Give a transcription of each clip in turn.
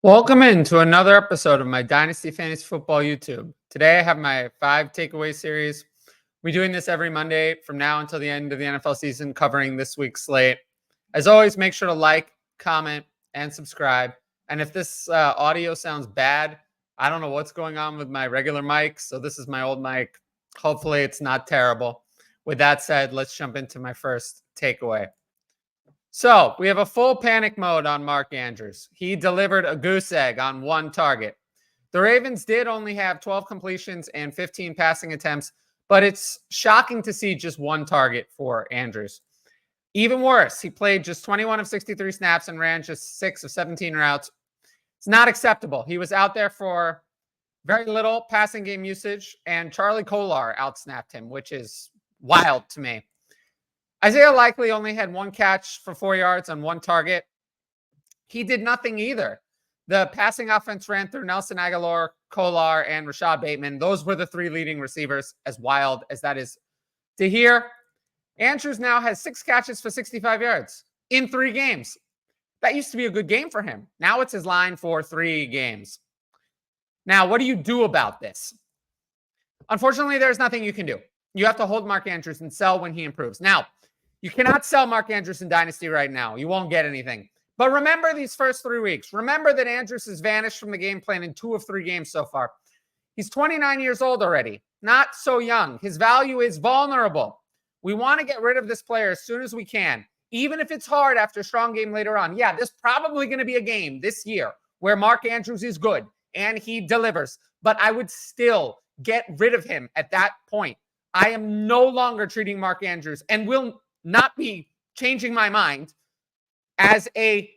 Welcome into another episode of my Dynasty Fantasy Football YouTube. Today I have my 5 takeaway series. We're doing this every Monday from now until the end of the NFL season, covering this week's slate. As always, make sure to like, comment, and subscribe. And if this audio sounds bad, I don't know what's going on with my regular mic, so this is my old mic. Hopefully it's not terrible. With that said, let's jump into my first takeaway. So we have a full panic mode on Mark Andrews. He delivered a goose egg on one target. The Ravens did only have 12 completions and 15 passing attempts, but it's shocking to see just one target for Andrews. Even worse, he played just 21 of 63 snaps and ran just 6 of 17 routes. It's not acceptable. He was out there for very little passing game usage, and Charlie Kolar outsnapped him, which is wild to me. Isaiah Likely only had one catch for 4 yards on one target. He did nothing either. The passing offense ran through Nelson Aguilar, Kolar, and Rashad Bateman. Those were the 3 leading receivers, as wild as that is to hear. Andrews now has 6 catches for 65 yards in 3 games. That used to be a good game for him. Now it's his line for 3 games. Now, what do you do about this? Unfortunately, there's nothing you can do. You have to hold Mark Andrews and sell when he improves. Now, you cannot sell Mark Andrews in Dynasty right now. You won't get anything. But remember these first 3 weeks. Remember that Andrews has vanished from the game plan in 2 of 3 games so far. He's 29 years old already. Not so young. His value is vulnerable. We want to get rid of this player as soon as we can, even if it's hard after a strong game later on. Yeah, there's probably going to be a game this year where Mark Andrews is good and he delivers. But I would still get rid of him at that point. I am no longer treating Mark Andrews and will not be changing my mind as a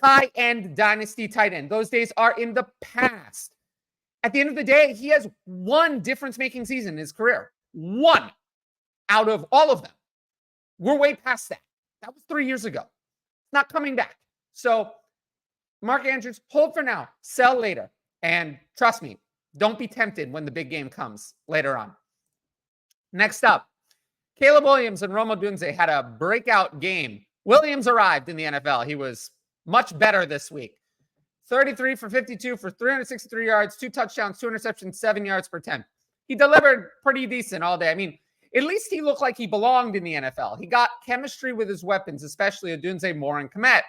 high-end Dynasty tight end. Those days are in the past. At the end of the day, he has one difference-making season in his career. One out of all of them. We're way past that. That was 3 years ago. Not coming back. So, Mark Andrews, hold for now. Sell later. And trust me, don't be tempted when the big game comes later on. Next up, Caleb Williams and Odunze had a breakout game. Williams arrived in the NFL. He was much better this week. 33 for 52 for 363 yards, 2 touchdowns, 2 interceptions, 7 yards per attempt. He delivered pretty decent all day. I mean, at least he looked like he belonged in the NFL. He got chemistry with his weapons, especially Odunze, Moore, and Kmet,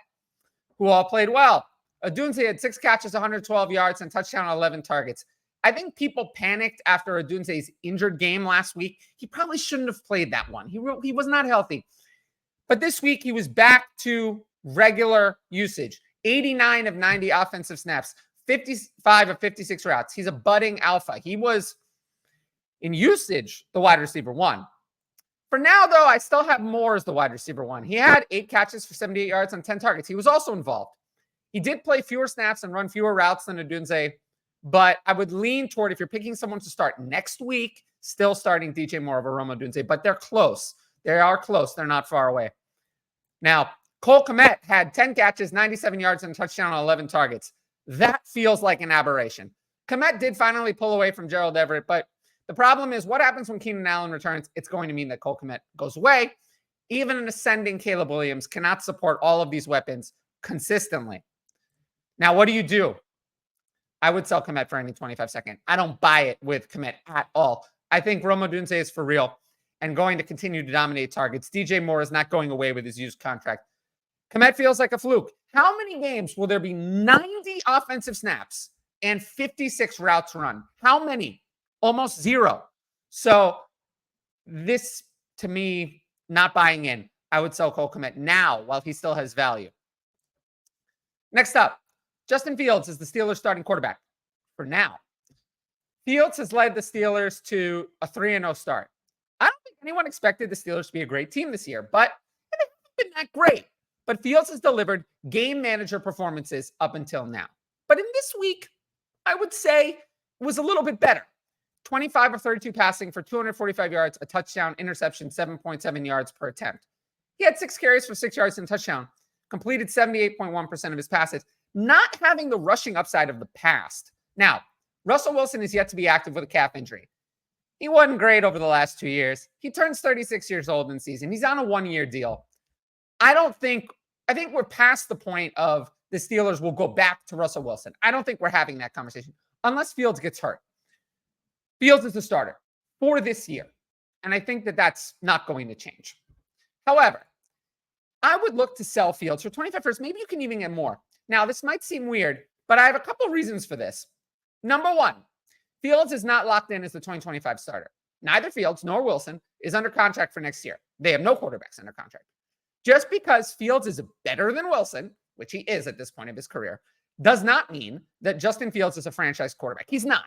who all played well. Odunze had 6 catches, 112 yards, and touchdown on 11 targets. I think people panicked after Odunze's injured game last week. He probably shouldn't have played that one. He was not healthy. But this week, he was back to regular usage. 89 of 90 offensive snaps, 55 of 56 routes. He's a budding alpha. He was, in usage, the wide receiver 1. For now, though, I still have Moore as the wide receiver 1. He had 8 catches for 78 yards on 10 targets. He was also involved. He did play fewer snaps and run fewer routes than Odunze. But I would lean toward, if you're picking someone to start next week, still starting DJ Moore over Odunze. But they're close. They are close. They're not far away. Now, Cole Kmet had 10 catches, 97 yards, and a touchdown on 11 targets. That feels like an aberration. Kmet did finally pull away from Gerald Everett, but the problem is what happens when Keenan Allen returns? It's going to mean that Cole Kmet goes away. Even an ascending Caleb Williams cannot support all of these weapons consistently. Now, what do? I would sell Kmet for any 25-second. I don't buy it with Kmet at all. I think Odunze is for real and going to continue to dominate targets. DJ Moore is not going away with his used contract. Kmet feels like a fluke. How many games will there be 90 offensive snaps and 56 routes run? How many? Almost 0. So this, to me, not buying in. I would sell Cole Kmet now while he still has value. Next up, Justin Fields is the Steelers' starting quarterback for now. Fields has led the Steelers to a 3-0 start. I don't think anyone expected the Steelers to be a great team this year, but they haven't been that great. But Fields has delivered game manager performances up until now. But in this week, I would say it was a little bit better. 25 of 32 passing for 245 yards, a touchdown, interception, 7.7 yards per attempt. He had 6 carries for 6 yards and a touchdown, completed 78.1% of his passes, not having the rushing upside of the past. Now, Russell Wilson is yet to be active with a calf injury. He wasn't great over the last 2 years. He turns 36 years old in season. He's on a 1-year deal. I think we're past the point of the Steelers will go back to Russell Wilson. I don't think we're having that conversation unless Fields gets hurt. Fields is the starter for this year. And I think that that's not going to change. However, I would look to sell Fields for 25 first. Maybe you can even get more. Now, this might seem weird, but I have a couple reasons for this. Number one, Fields is not locked in as the 2025 starter. Neither Fields nor Wilson is under contract for next year. They have no quarterbacks under contract. Just because Fields is better than Wilson, which he is at this point of his career, does not mean that Justin Fields is a franchise quarterback. He's not.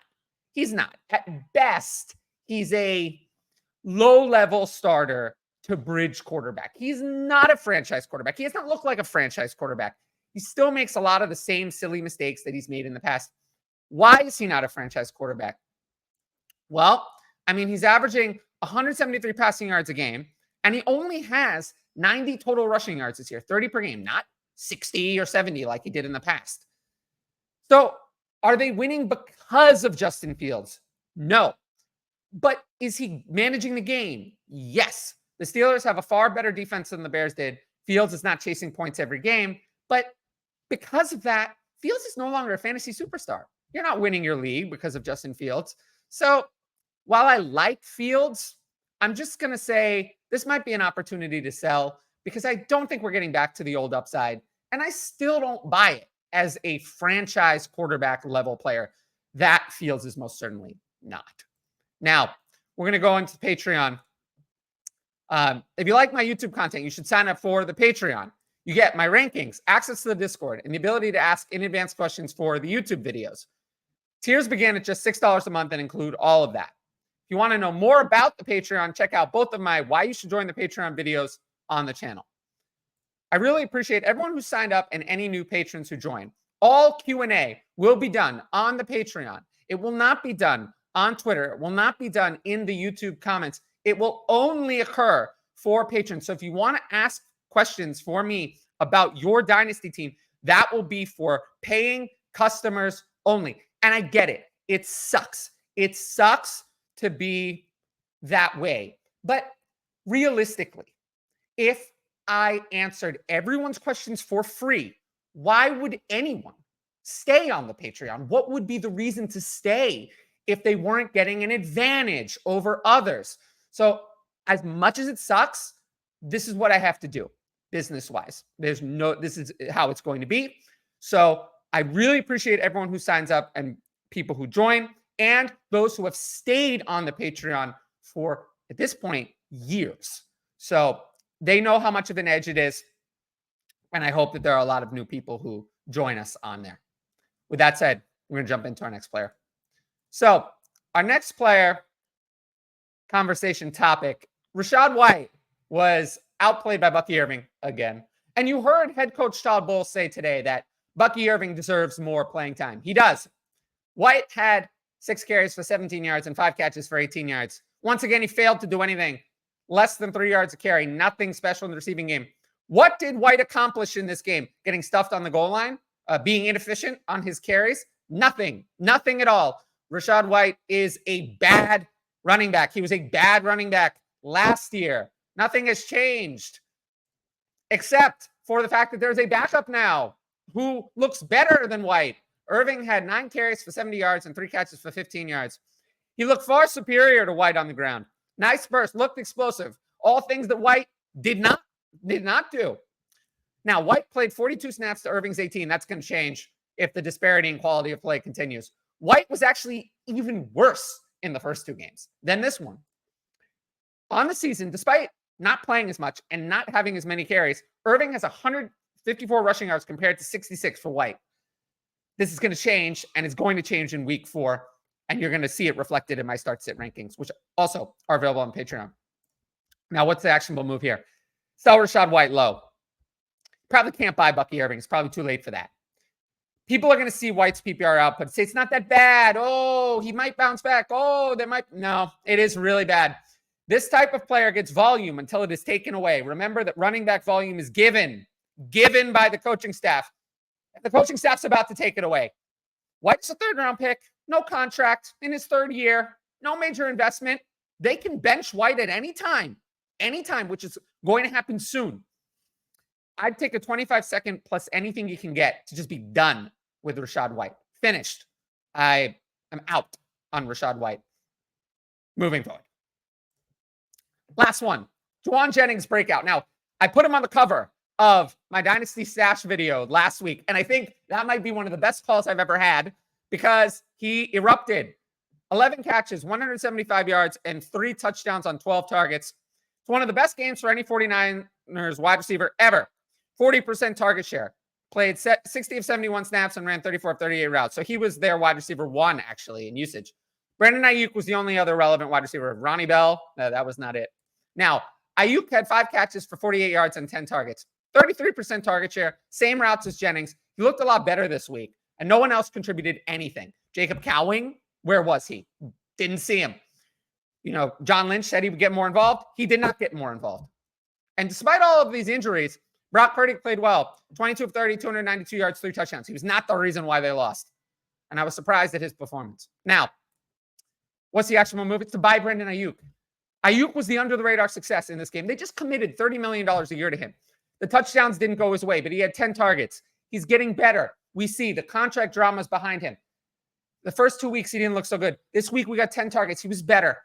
He's not. At best, he's a low-level starter to bridge quarterback. He's not a franchise quarterback. He does not look like a franchise quarterback. He still makes a lot of the same silly mistakes that he's made in the past. Why is he not a franchise quarterback? Well, I mean, he's averaging 173 passing yards a game, and he only has 90 total rushing yards this year, 30 per game, not 60 or 70 like he did in the past. So are they winning because of Justin Fields? No. But is he managing the game? Yes. The Steelers have a far better defense than the Bears did. Fields is not chasing points every game. But because of that, Fields is no longer a fantasy superstar. You're not winning your league because of Justin Fields. So while I like Fields, I'm just going to say this might be an opportunity to sell because I don't think we're getting back to the old upside. And I still don't buy it as a franchise quarterback level player. That Fields is most certainly not. Now, we're going to go into Patreon. If you like my YouTube content, you should sign up for the Patreon. You get my rankings, access to the Discord, and the ability to ask in advance questions for the YouTube videos. Tiers begin at just $6 a month and include all of that. If you want to know more about the Patreon, check out both of my why you should join the Patreon videos on the channel. I really appreciate everyone who signed up and any new patrons who join. All Q&A will be done on the Patreon. It will not be done on Twitter. It will not be done in the YouTube comments. It will only occur for patrons. So if you want to ask questions for me about your Dynasty team, that will be for paying customers only. And I get it. It sucks. It sucks to be that way. But realistically, if I answered everyone's questions for free, why would anyone stay on the Patreon? What would be the reason to stay if they weren't getting an advantage over others? So as much as it sucks, this is what I have to do business-wise. This is how it's going to be. So I really appreciate everyone who signs up and people who join and those who have stayed on the Patreon for, at this point, years. So they know how much of an edge it is. And I hope that there are a lot of new people who join us on there. With that said, we're going to jump into our next player. So our next player conversation topic, Rachaad White was outplayed by Bucky Irving again. And you heard head coach Todd Bowles say today that Bucky Irving deserves more playing time. He does. White had 6 carries for 17 yards and 5 catches for 18 yards. Once again, he failed to do anything. Less than 3 yards a carry. Nothing special in the receiving game. What did White accomplish in this game? Getting stuffed on the goal line? Being inefficient on his carries? Nothing. Nothing at all. Rachaad White is a bad running back. He was a bad running back last year. Nothing has changed except for the fact that there's a backup now who looks better than White. Irving had 9 carries for 70 yards and 3 catches for 15 yards. He looked far superior to White on the ground. Nice burst, looked explosive. All things that White did not do. Now, White played 42 snaps to Irving's 18. That's going to change if the disparity in quality of play continues. White was actually even worse in the first 2 games than this one. On the season, despite not playing as much and not having as many carries, Irving has 154 rushing yards compared to 66 for White. This is going to change, and it's going to change in week 4, and you're going to see it reflected in my start-sit rankings, which also are available on Patreon. Now, what's the actionable move here? Sell Rachaad White low. Probably can't buy Bucky Irving. It's probably too late for that. People are going to see White's PPR output, say it's not that bad. Oh, he might bounce back. Oh, no, it is really bad. This type of player gets volume until it is taken away. Remember that running back volume is given by the coaching staff. And the coaching staff's about to take it away. White's a 3rd-round pick, no contract in his 3rd year, no major investment. They can bench White at any time, which is going to happen soon. I'd take a 25-second plus anything you can get to just be done with Rachaad White. Finished. I am out on Rachaad White. Moving forward. Last one. Jauan Jennings breakout. Now, I put him on the cover of my Dynasty Stash video last week, and I think that might be one of the best calls I've ever had because he erupted. 11 catches, 175 yards, and 3 touchdowns on 12 targets. It's one of the best games for any 49ers wide receiver ever. 40% target share. Played 60 of 71 snaps and ran 34 of 38 routes. So he was their wide receiver 1, actually, in usage. Brandon Aiyuk was the only other relevant wide receiver. Ronnie Bell, no, that was not it. Now, Aiyuk had 5 catches for 48 yards and 10 targets. 33% target share. Same routes as Jennings. He looked a lot better this week, and no one else contributed anything. Jacob Cowing, where was he? Didn't see him. John Lynch said he would get more involved. He did not get more involved. And despite all of these injuries, Brock Purdy played well. 22 of 30, 292 yards, 3 touchdowns. He was not the reason why they lost. And I was surprised at his performance. Now, what's the actionable move? It's to buy Brandon Aiyuk. Aiyuk was the under-the-radar success in this game. They just committed $30 million a year to him. The touchdowns didn't go his way, but he had 10 targets. He's getting better. We see the contract dramas behind him. The first 2 weeks, he didn't look so good. This week, we got 10 targets. He was better.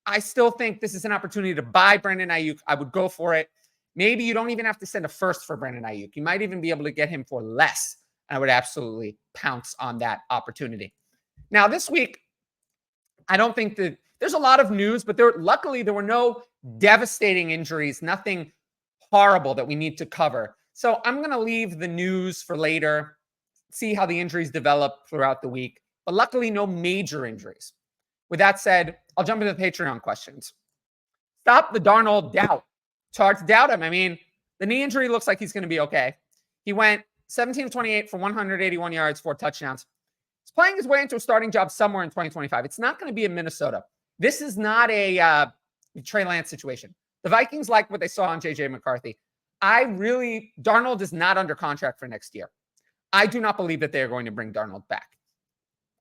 I still think this is an opportunity to buy Brandon Aiyuk. I would go for it. Maybe you don't even have to send a first for Brandon Aiyuk. You might even be able to get him for less. I would absolutely pounce on that opportunity. Now, this week, I don't think that there's a lot of news, but luckily there were no devastating injuries, nothing horrible that we need to cover. So I'm going to leave the news for later, see how the injuries develop throughout the week. But luckily, no major injuries. With that said, I'll jump into the Patreon questions. Stop the Darnold doubt. It's hard to doubt him. I mean, the knee injury looks like he's going to be okay. He went 17 of 28 for 181 yards, 4 touchdowns. He's playing his way into a starting job somewhere in 2025. It's not going to be in Minnesota. This is not a Trey Lance situation. The Vikings like what they saw on J.J. McCarthy. Darnold is not under contract for next year. I do not believe that they are going to bring Darnold back.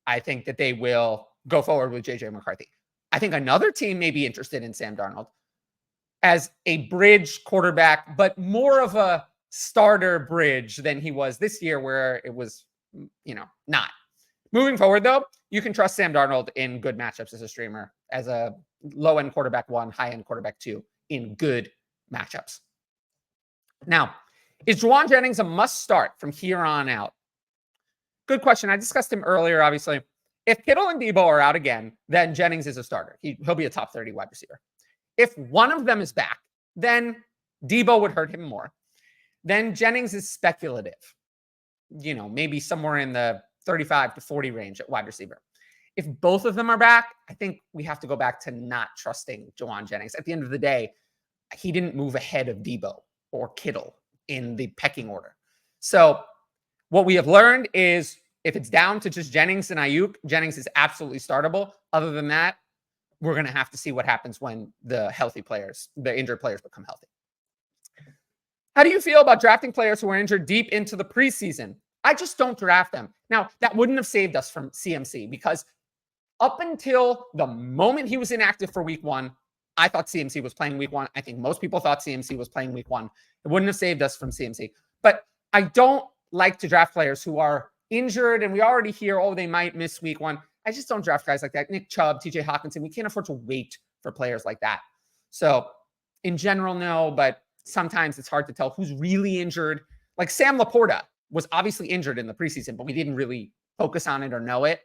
I think that they will go forward with J.J. McCarthy. I think another team may be interested in Sam Darnold as a bridge quarterback, but more of a starter bridge than he was this year where it was, not. Moving forward, though, you can trust Sam Darnold in good matchups as a streamer, as a low-end quarterback 1, high-end quarterback 2 in good matchups. Now, is Jauan Jennings a must-start from here on out? Good question. I discussed him earlier, obviously. If Kittle and Debo are out again, then Jennings is a starter. He'll be a top 30 wide receiver. If one of them is back, then Debo would hurt him more. Then Jennings is speculative. Maybe somewhere in the 35 to 40 range at wide receiver. If both of them are back, I think we have to go back to not trusting Jauan Jennings. At the end of the day, he didn't move ahead of Debo or Kittle in the pecking order. So what we have learned is if it's down to just Jennings and Aiyuk, Jennings is absolutely startable. Other than that, we're going to have to see what happens when the injured players become healthy. How do you feel about drafting players who are injured deep into the preseason? I just don't draft them. Now, that wouldn't have saved us from CMC because up until the moment he was inactive for week 1, I thought CMC was playing week 1. I think most people thought CMC was playing week 1. It wouldn't have saved us from CMC. But I don't like to draft players who are injured and we already hear, they might miss week 1. I just don't draft guys like that. Nick Chubb, TJ Hawkinson. We can't afford to wait for players like that. So in general, no, but sometimes it's hard to tell who's really injured. Like Sam Laporta was obviously injured in the preseason, but we didn't really focus on it or know it.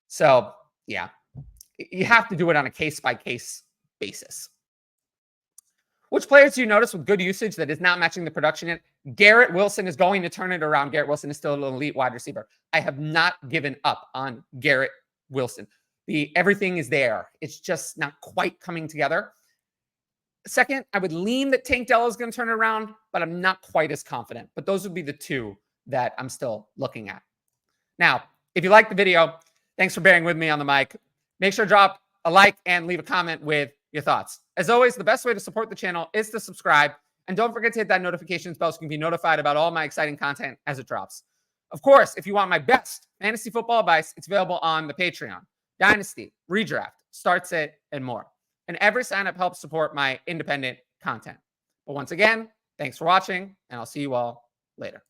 So yeah, you have to do it on a case-by-case basis. Which players do you notice with good usage that is not matching the production yet? Garrett Wilson is going to turn it around. Garrett Wilson is still an elite wide receiver. I have not given up on Garrett Wilson. Everything is there. It's just not quite coming together. Second, I would lean that Tank Dell is going to turn it around, but I'm not quite as confident. But those would be the two that I'm still looking at. Now, if you like the video, thanks for bearing with me on the mic. Make sure to drop a like and leave a comment with your thoughts. As always, the best way to support the channel is to subscribe. And don't forget to hit that notifications bell so you can be notified about all my exciting content as it drops. Of course, if you want my best fantasy football advice, it's available on the Patreon. Dynasty, Redraft, Start Sit, and more. And every sign-up helps support my independent content. But once again, Thanks for watching, and I'll see you all later.